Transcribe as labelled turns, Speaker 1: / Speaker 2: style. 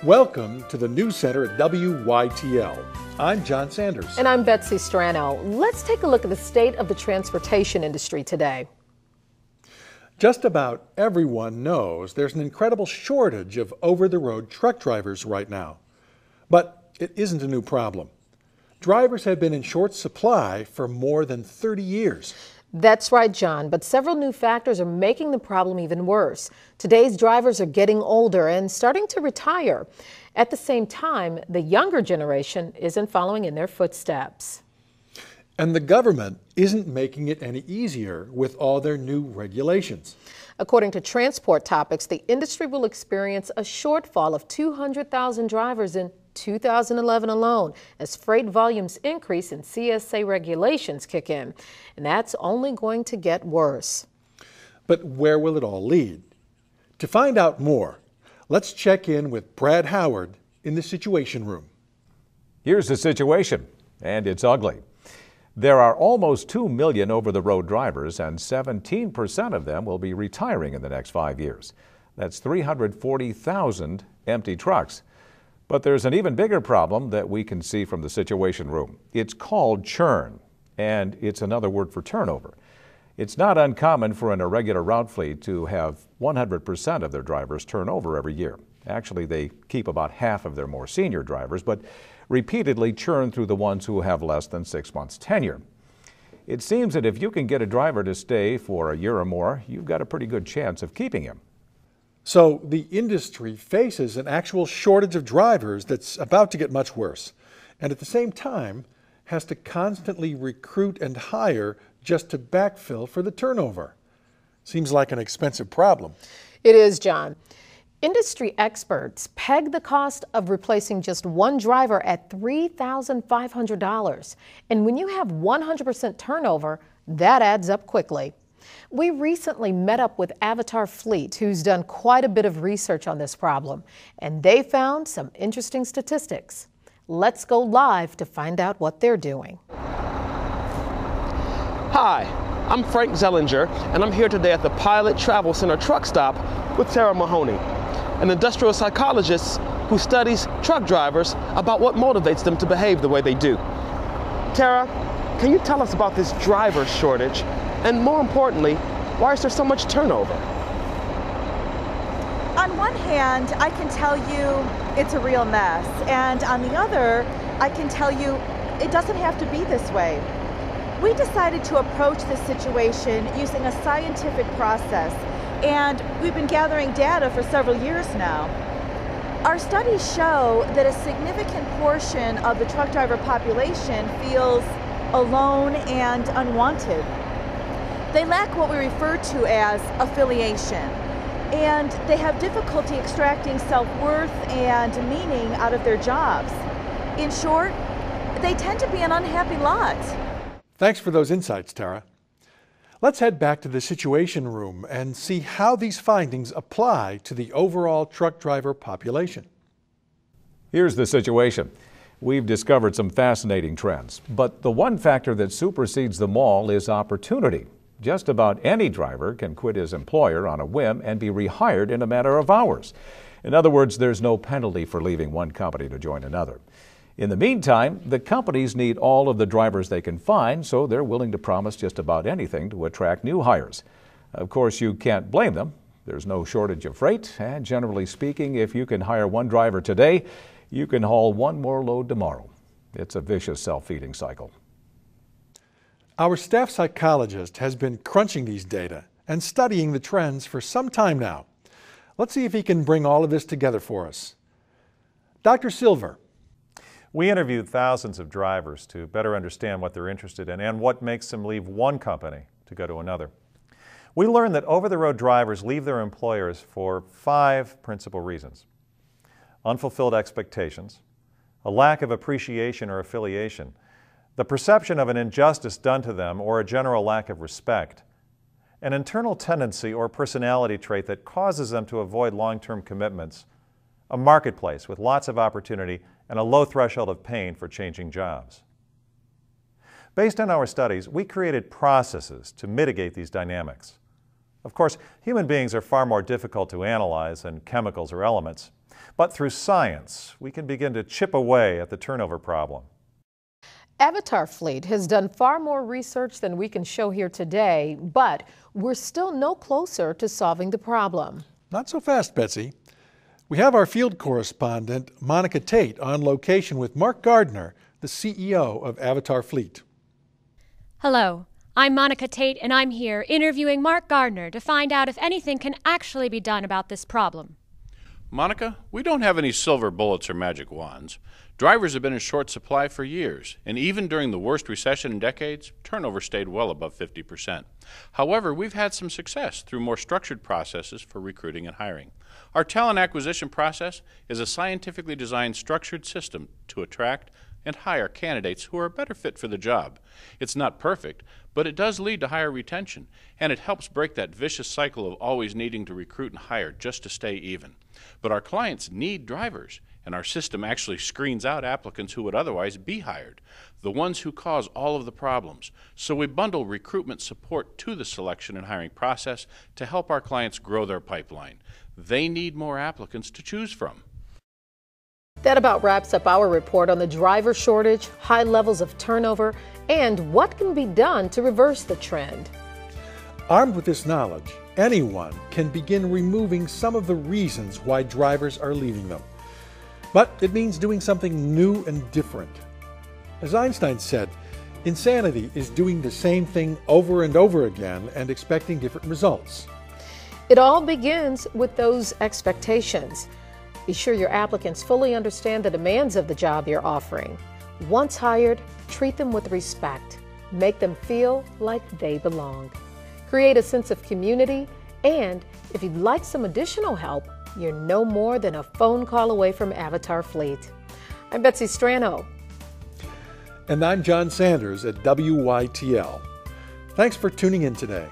Speaker 1: Welcome to the News Center at WYTL. I'm John Sanders.
Speaker 2: And I'm Betsy Strano. Let's take a look at the state of the transportation industry today.
Speaker 1: Just about everyone knows there's an incredible shortage of over-the-road truck drivers right now. But it isn't a new problem. Drivers have been in short supply for more than 30 years.
Speaker 2: That's right, John, but several new factors are making the problem even worse. Today's drivers are getting older and starting to retire. At the same time, the younger generation isn't following in their footsteps.
Speaker 1: And the government isn't making it any easier with all their new regulations.
Speaker 2: According to Transport Topics, the industry will experience a shortfall of 200,000 drivers in 2011 alone as freight volumes increase and CSA regulations kick in. And that's only going to get worse.
Speaker 1: But where will it all lead? To find out more, let's check in with Brad Howard in the Situation Room.
Speaker 3: Here's the situation, and it's ugly. There are almost 2 million over-the-road drivers, and 17% of them will be retiring in the next 5 years. That's 340,000 empty trucks. But there's an even bigger problem that we can see from the Situation Room. It's called churn, and it's another word for turnover. It's not uncommon for an irregular route fleet to have 100% of their drivers turn over every year. Actually, they keep about half of their more senior drivers, but repeatedly churn through the ones who have less than 6 months tenure. It seems that if you can get a driver to stay for a year or more, you've got a pretty good chance of keeping him.
Speaker 1: So the industry faces an actual shortage of drivers that's about to get much worse, and at the same time has to constantly recruit and hire just to backfill for the turnover. Seems like an expensive problem.
Speaker 2: It is, John. Industry experts peg the cost of replacing just one driver at $3,500. And when you have 100% turnover, that adds up quickly. We recently met up with AvatarFleet, who's done quite a bit of research on this problem, and they found some interesting statistics. Let's go live to find out what they're doing.
Speaker 4: Hi, I'm Frank Zellinger, and I'm here today at the Pilot Travel Center truck stop with Tara Mahoney, an industrial psychologist who studies truck drivers about what motivates them to behave the way they do. Tara, can you tell us about this driver shortage? And more importantly, why is there so much turnover?
Speaker 5: On one hand, I can tell you it's a real mess. And on the other, I can tell you it doesn't have to be this way. We decided to approach this situation using a scientific process, and we've been gathering data for several years now. Our studies show that a significant portion of the truck driver population feels alone and unwanted. They lack what we refer to as affiliation, and they have difficulty extracting self-worth and meaning out of their jobs. In short, they tend to be an unhappy lot.
Speaker 1: Thanks for those insights, Tara. Let's head back to the Situation Room and see how these findings apply to the overall truck driver population.
Speaker 3: Here's the situation. We've discovered some fascinating trends, but the one factor that supersedes them all is opportunity. Just about any driver can quit his employer on a whim and be rehired in a matter of hours. In other words, there's no penalty for leaving one company to join another. In the meantime, the companies need all of the drivers they can find, so they're willing to promise just about anything to attract new hires. Of course, you can't blame them. There's no shortage of freight, and generally speaking, if you can hire one driver today, you can haul one more load tomorrow. It's a vicious self-feeding cycle.
Speaker 1: Our staff psychologist has been crunching these data and studying the trends for some time now. Let's see if he can bring all of this together for us. Dr. Silver.
Speaker 6: We interviewed thousands of drivers to better understand what they're interested in and what makes them leave one company to go to another. We learned that over-the-road drivers leave their employers for 5 principal reasons: unfulfilled expectations, a lack of appreciation or affiliation, the perception of an injustice done to them or a general lack of respect, an internal tendency or personality trait that causes them to avoid long-term commitments, a marketplace with lots of opportunity and a low threshold of pain for changing jobs. Based on our studies, we created processes to mitigate these dynamics. Of course, human beings are far more difficult to analyze than chemicals or elements. But through science, we can begin to chip away at the turnover problem.
Speaker 2: AvatarFleet has done far more research than we can show here today, but we're still no closer to solving the problem.
Speaker 1: Not so fast, Betsy. We have our field correspondent, Monica Tate, on location with Mark Gardner, the CEO of AvatarFleet.
Speaker 7: Hello, I'm Monica Tate, and I'm here interviewing Mark Gardner to find out if anything can actually be done about this problem.
Speaker 8: Monica, we don't have any silver bullets or magic wands. Drivers have been in short supply for years, and even during the worst recession in decades, turnover stayed well above 50%. However, we've had some success through more structured processes for recruiting and hiring. Our talent acquisition process is a scientifically designed structured system to attract and hire candidates who are a better fit for the job. It's not perfect, but it does lead to higher retention, and it helps break that vicious cycle of always needing to recruit and hire just to stay even. But our clients need drivers, and our system actually screens out applicants who would otherwise be hired, the ones who cause all of the problems. So we bundle recruitment support to the selection and hiring process to help our clients grow their pipeline. They need more applicants to choose from.
Speaker 2: That about wraps up our report on the driver shortage, high levels of turnover, and what can be done to reverse the trend.
Speaker 1: Armed with this knowledge, anyone can begin removing some of the reasons why drivers are leaving them. But it means doing something new and different. As Einstein said, insanity is doing the same thing over and over again and expecting different results.
Speaker 2: It all begins with those expectations. Be sure your applicants fully understand the demands of the job you're offering. Once hired, treat them with respect. Make them feel like they belong. Create a sense of community, and if you'd like some additional help, you're no more than a phone call away from AvatarFleet. I'm Betsy Strano.
Speaker 1: And I'm John Sanders at WYTL. Thanks for tuning in today.